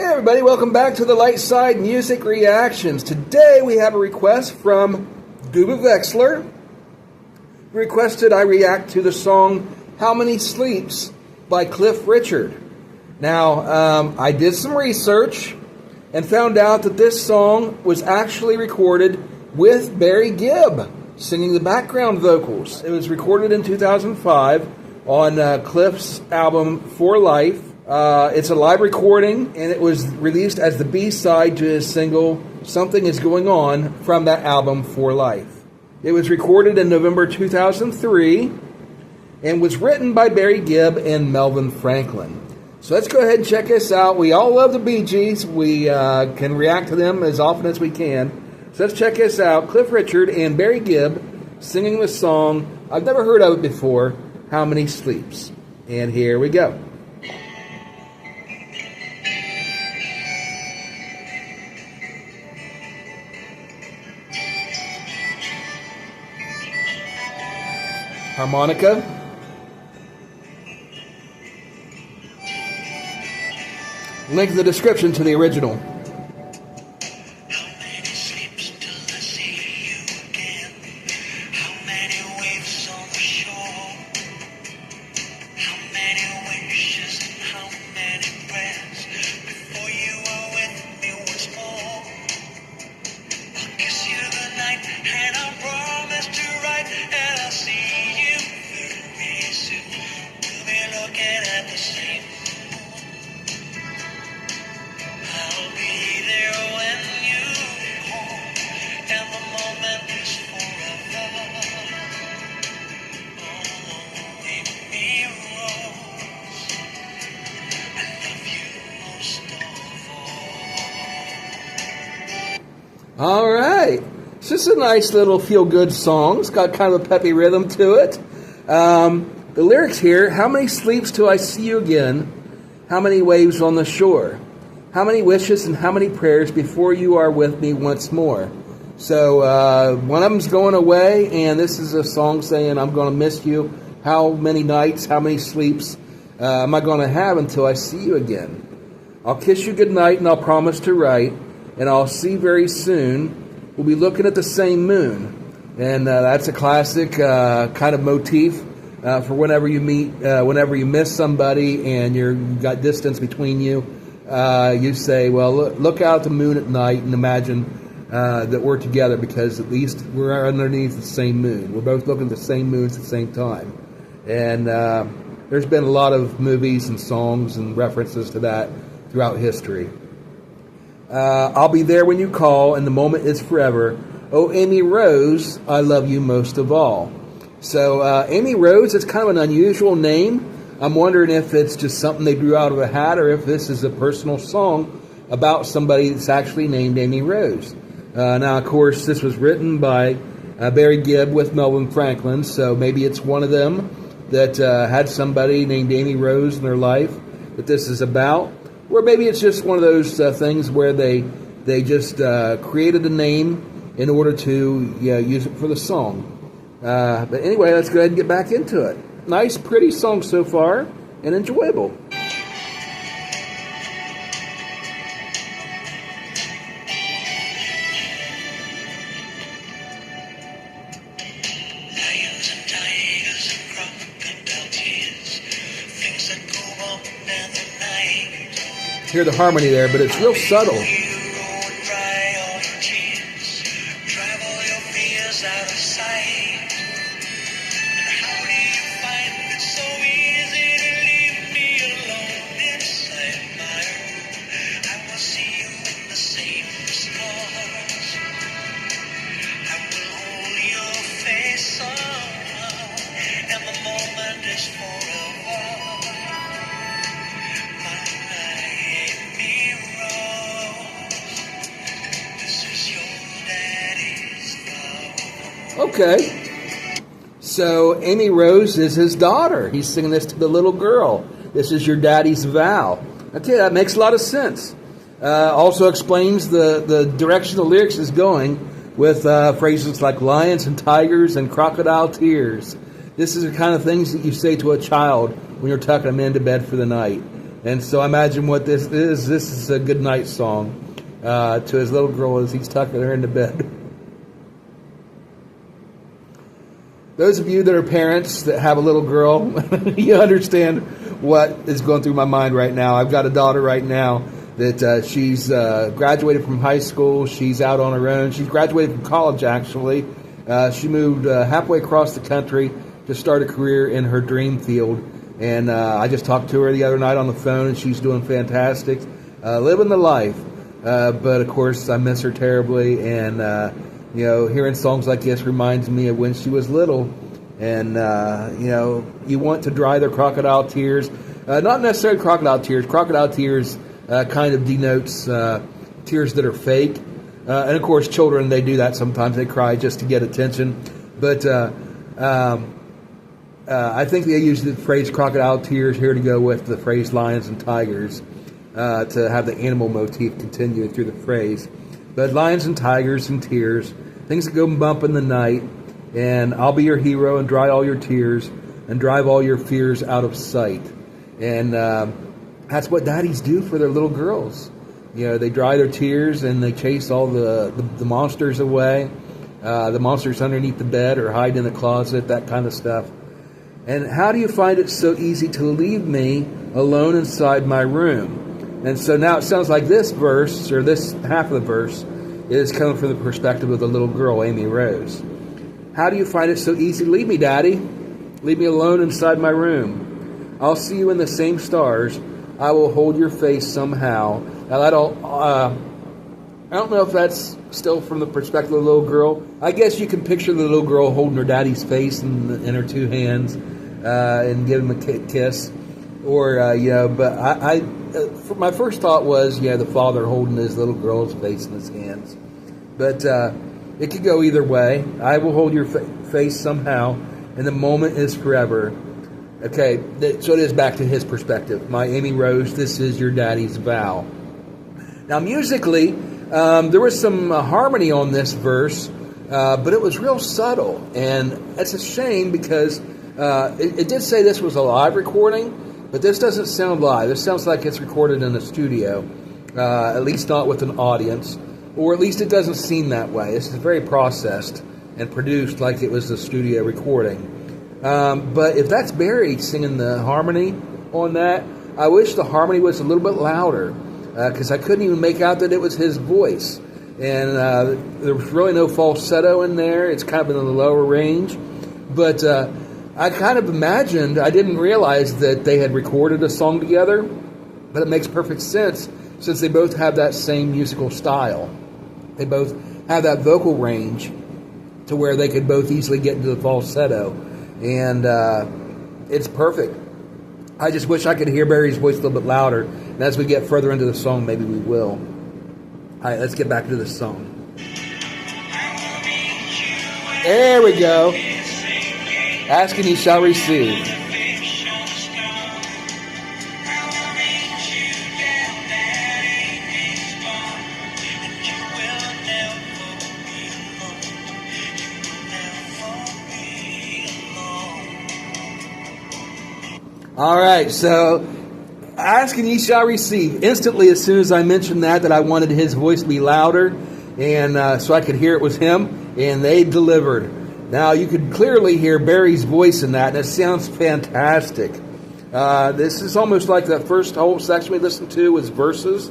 Hey everybody, welcome back to the Lightside Music Reactions. Today we have a request from Gooba Vexler. Requested I react to the song How Many Sleeps by Cliff Richard. Now, I did some research and found out that this song was actually recorded with Barry Gibb singing the background vocals. It was recorded in 2005 on Cliff's album For Life. It's a live recording, and it was released as the B-side to his single, Something Is Going On, from that album, For Life. It was recorded in November 2003, and was written by Barry Gibb and Melvin Franklin. So let's go ahead and check this out. We all love the Bee Gees. We can react to them as often as we can. So let's check this out. Cliff Richard and Barry Gibb singing the song, I've never heard of it before, How Many Sleeps. And here we go. Harmonica. Link in the description to the original. How many sleeps till I see you again? How many waves on the shore? How many wishes and how many prayers before you are with me once more? I'll kiss you goodnight and I'll promise to write, and I'll see you very soon. We'll be looking at the same moon. I'll be there when you're home, and the moment is forever. Oh, Amy Rose, I love you most of all. All right. It's just a nice little feel-good song. It's got kind of a peppy rhythm to it. The lyrics here, how many sleeps till I see you again? How many waves on the shore? How many wishes and how many prayers before you are with me once more? So one of them's going away, and this is a song saying, I'm going to miss you. How many nights, how many sleeps am I going to have until I see you again? I'll kiss you goodnight, and I'll promise to write, and I'll see very soon. We'll be looking at the same moon. And that's a classic kind of motif for whenever you meet, whenever you miss somebody and you've got distance between you. You say, well, look out at the moon at night and imagine that we're together, because at least we're underneath the same moon. We're both looking at the same moons at the same time. And there's been a lot of movies and songs and references to that throughout history. I'll be there when you call, and the moment is forever. Oh, Amy Rose, I love you most of all. So Amy Rose is kind of an unusual name. I'm wondering if it's just something they drew out of a hat, or if this is a personal song about somebody that's actually named Amy Rose. Now, of course, this was written by Barry Gibb with Melvin Franklin, so maybe it's one of them that had somebody named Amy Rose in their life that this is about. Or maybe it's just one of those things where they just created a name in order to use it for the song. But anyway, let's go ahead and get back into it. Nice, pretty song so far, and enjoyable. Lions and tigers and crocodile tears, things that go up in the night. Hear the harmony there, but it's real subtle. You go and dry all your tears, drive all your fears out of sight. And how do you find it so easy to leave me alone inside my room? I will see you in the same stars. I will hold your face somehow, and the moment is forever. My Amy Rose, this is your daddy's vow. Okay. So Amy Rose is his daughter. He's singing this to the little girl. This is your daddy's vow. I tell you, that makes a lot of sense. Also explains the direction the lyrics is going with phrases like lions and tigers and crocodile tears. This is the kind of things that you say to a child when you're tucking them into bed for the night. And so I imagine what this is. This is a good night song to his little girl as he's tucking her into bed. Those of you that are parents that have a little girl, you understand what is going through my mind right now. I've got a daughter right now that she's graduated from high school. She's out on her own. She's graduated from college, actually. She moved halfway across the country to start a career in her dream field. And I just talked to her the other night on the phone, and she's doing fantastic, living the life. But, of course, I miss her terribly. And, hearing songs like this reminds me of when she was little. And, you want to dry their crocodile tears. Not necessarily crocodile tears. Crocodile tears kind of denotes tears that are fake. And, of course, children, they do that sometimes. They cry just to get attention. But I think they use the phrase crocodile tears here to go with the phrase lions and tigers to have the animal motif continue through the phrase. But lions and tigers and tears, things that go bump in the night, and I'll be your hero and dry all your tears and drive all your fears out of sight. And that's what daddies do for their little girls. They dry their tears and they chase all the monsters away, the monsters underneath the bed or hide in the closet, that kind of stuff. And how do you find it so easy to leave me alone inside my room? And so now it sounds like this verse, or this half of the verse, is coming from the perspective of the little girl, Amy Rose. How do you find it so easy to leave me, Daddy? Leave me alone inside my room. I'll see you in the same stars. I will hold your face somehow. Now I don't know if that's still from the perspective of the little girl. I guess you can picture the little girl holding her daddy's face in her two hands and give him a kiss. Or, but my first thought was, the father holding his little girl's face in his hands. But it could go either way. I will hold your face somehow, and the moment is forever. Okay, so it is back to his perspective. My Amy Rose, this is your daddy's vow. Now, musically, there was some harmony on this verse, but it was real subtle. And it's a shame because it did say this was a live recording, but this doesn't sound live. This sounds like it's recorded in a studio, at least not with an audience, or at least it doesn't seem that way. This is very processed and produced like it was a studio recording. But if that's Barry singing the harmony on that, I wish the harmony was a little bit louder, because I couldn't even make out that it was his voice. And there was really no falsetto in there. It's kind of in the lower range. But I kind of imagined, I didn't realize that they had recorded a song together, but it makes perfect sense since they both have that same musical style. They both have that vocal range to where they could both easily get into the falsetto. And it's perfect. I just wish I could hear Barry's voice a little bit louder. And as we get further into the song, maybe we will. All right, let's get back to this song. There we go. Ask and ye shall receive. All right, so ask and ye shall receive. Instantly, as soon as I mentioned that I wanted his voice to be louder, and so I could hear it was him, and they delivered. Now, you could clearly hear Barry's voice in that, and it sounds fantastic. This is almost like that first whole section we listened to was verses,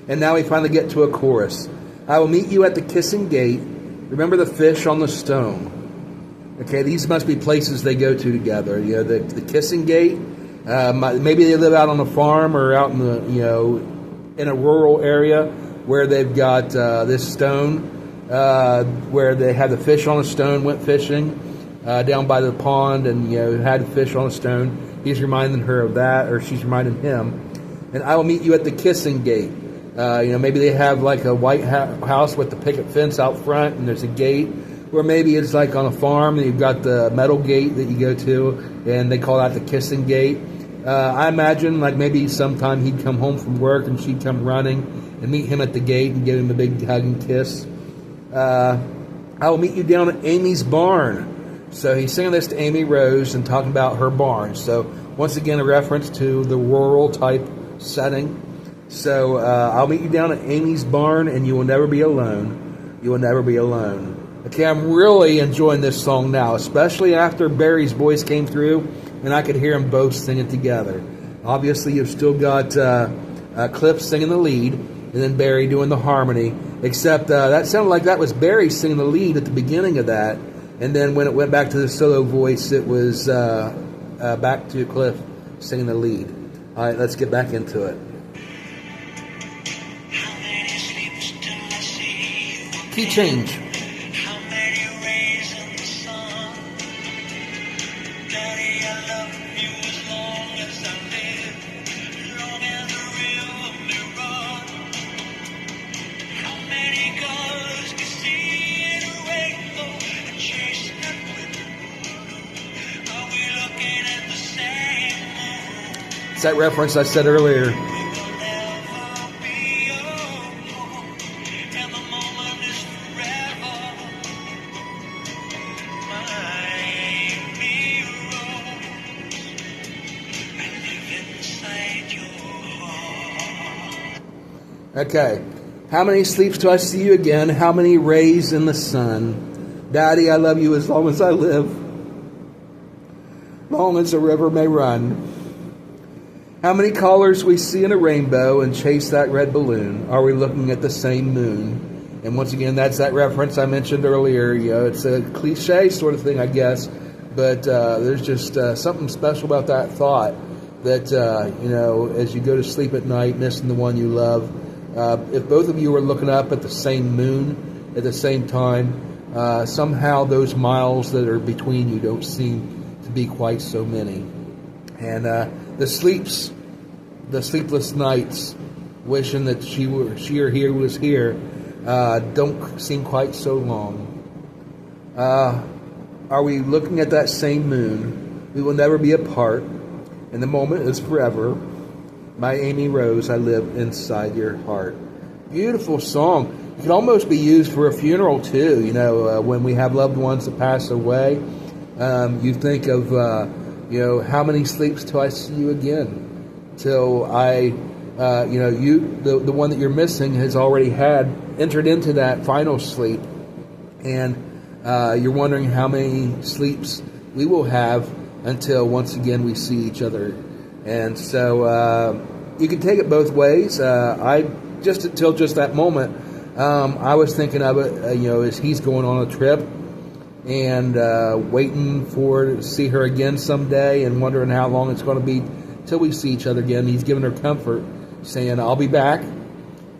and now we finally get to a chorus. I will meet you at the kissing gate. Remember the fish on the stone. Okay, these must be places they go to together. The kissing gate. Maybe they live out on a farm or out in the in a rural area where they've got this stone where they had the fish on a stone, went fishing down by the pond, and had a fish on a stone. He's reminding her of that, or she's reminding him. And I will meet you at the kissing gate. Maybe they have like a white house with the picket fence out front, and there's a gate. Or maybe it's like on a farm, and you've got the metal gate that you go to, and they call that the kissing gate. I imagine like maybe sometime he'd come home from work and she'd come running and meet him at the gate and give him a big hug and kiss. I will meet you down at Amy's barn. So he's singing this to Amy Rose and talking about her barn. So once again, a reference to the rural type setting. So I'll meet you down at Amy's barn, and you will never be alone. You will never be alone. Okay, I'm really enjoying this song now, especially after Barry's voice came through, and I could hear them both singing together. Obviously, you've still got Cliff singing the lead, and then Barry doing the harmony, except that sounded like that was Barry singing the lead at the beginning of that, and then when it went back to the solo voice, it was back to Cliff singing the lead. All right, let's get back into it. How many sleeps till I see you? Key change. How many rays in the sun? Daddy, I love you as long as I live, long as the river may run. How many colors can see in a rainbow and chase that wind? Are we looking at the same moon? It's that reference I said earlier. We will never be alone, and the moment is forever. My Amy Rose, I live inside your heart. Okay. How many sleeps till I see you again? How many rays in the sun? Daddy, I love you as long as I live, long as the river may run. How many colors we see in a rainbow and chase that red balloon? Are we looking at the same moon? And once again, that's that reference I mentioned earlier. You know, it's a cliche sort of thing, I guess, but there's just something special about that thought that, you know, as you go to sleep at night, missing the one you love, if both of you were looking up at the same moon at the same time, somehow those miles that are between you don't seem to be quite so many. And the sleepless nights, wishing that she or he was here, don't seem quite so long. Are we looking at that same moon? We will never be apart, and the moment is forever. My Amy Rose, I live inside your heart. Beautiful song. It could almost be used for a funeral too. You know, when we have loved ones that pass away, you think of, you know, how many sleeps till I see you again? Till I, you know, the one that you're missing has already entered into that final sleep, and you're wondering how many sleeps we will have until once again we see each other. And so you can take it both ways. Until just that moment, I was thinking of it, you know, as he's going on a trip and waiting to see her again someday, and wondering how long it's going to be till we see each other again. He's giving her comfort, saying, "I'll be back,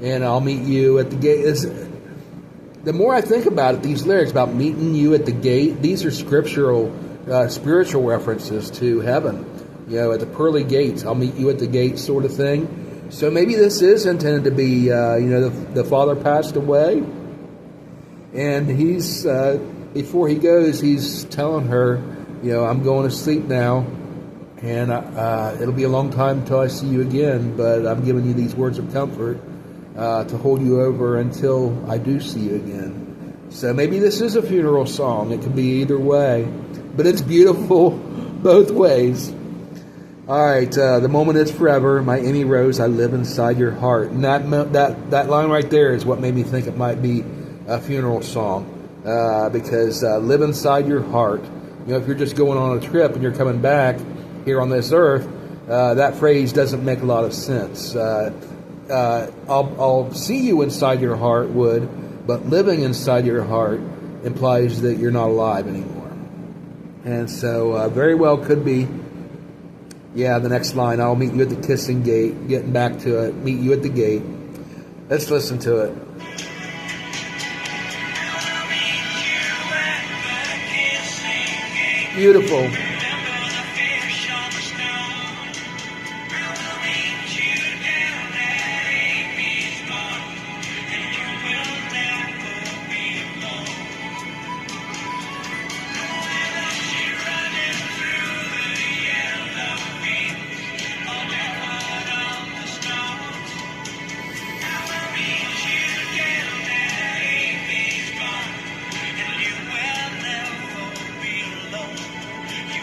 and I'll meet you at the gate." The more I think about it, these lyrics about meeting you at the gate, these are scriptural, spiritual references to heaven. You know, at the pearly gates, I'll meet you at the gate, sort of thing. So maybe this is intended to be, you know, the father passed away, and he's before he goes, he's telling her, you know, I'm going to sleep now, and it'll be a long time until I see you again, but I'm giving you these words of comfort to hold you over until I do see you again. So maybe this is a funeral song. It could be either way, but it's beautiful both ways. All right, the moment is forever. My Amy Rose, I live inside your heart. And that line right there is what made me think it might be a funeral song, because live inside your heart. You know, if you're just going on a trip and you're coming back here on this earth, that phrase doesn't make a lot of sense. I'll see you inside your heart would, but living inside your heart implies that you're not alive anymore. And so very well could be, yeah, the next line, I'll meet you at the kissing gate, getting back to it, meet you at the gate. Let's listen to it. Beautiful. You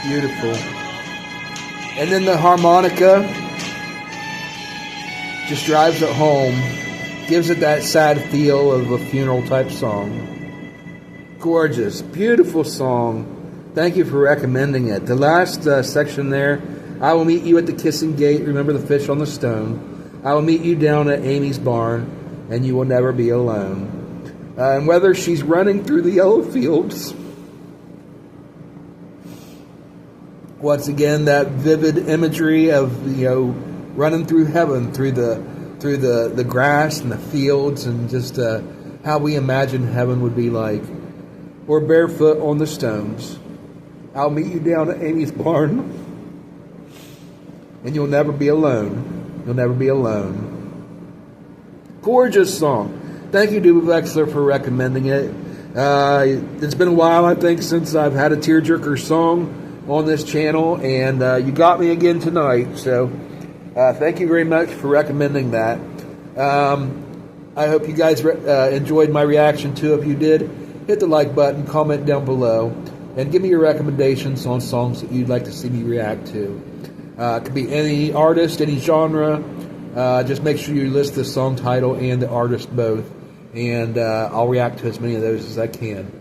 Beautiful. And then the harmonica just drives it home, gives it that sad feel of a funeral type song. Gorgeous, beautiful song. Thank you for recommending it. The last section there, I will meet you at the kissing gate, remember the fish on the stone. I will meet you down at Amy's barn, and you will never be alone. And whether she's running through the yellow fields, once again, that vivid imagery of, running through heaven, through the grass and the fields, and just how we imagine heaven would be like. Or barefoot on the stones. I'll meet you down at Amy's barn, and you'll never be alone. You'll never be alone. Gorgeous song. Thank you, Duba Vexler, for recommending it. It's been a while, I think, since I've had a tearjerker song on this channel, and you got me again tonight. So thank you very much for recommending that. I hope you guys enjoyed my reaction to it. If you did, hit the like button, comment down below, and give me your recommendations on songs that you'd like to see me react to. It could be any artist, any genre. Just make sure you list the song title and the artist both, and I'll react to as many of those as I can.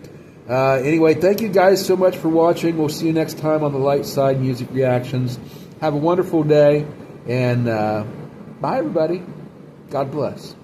Anyway, thank you guys so much for watching. We'll see you next time on the Light Side Music Reactions. Have a wonderful day, and bye, everybody. God bless.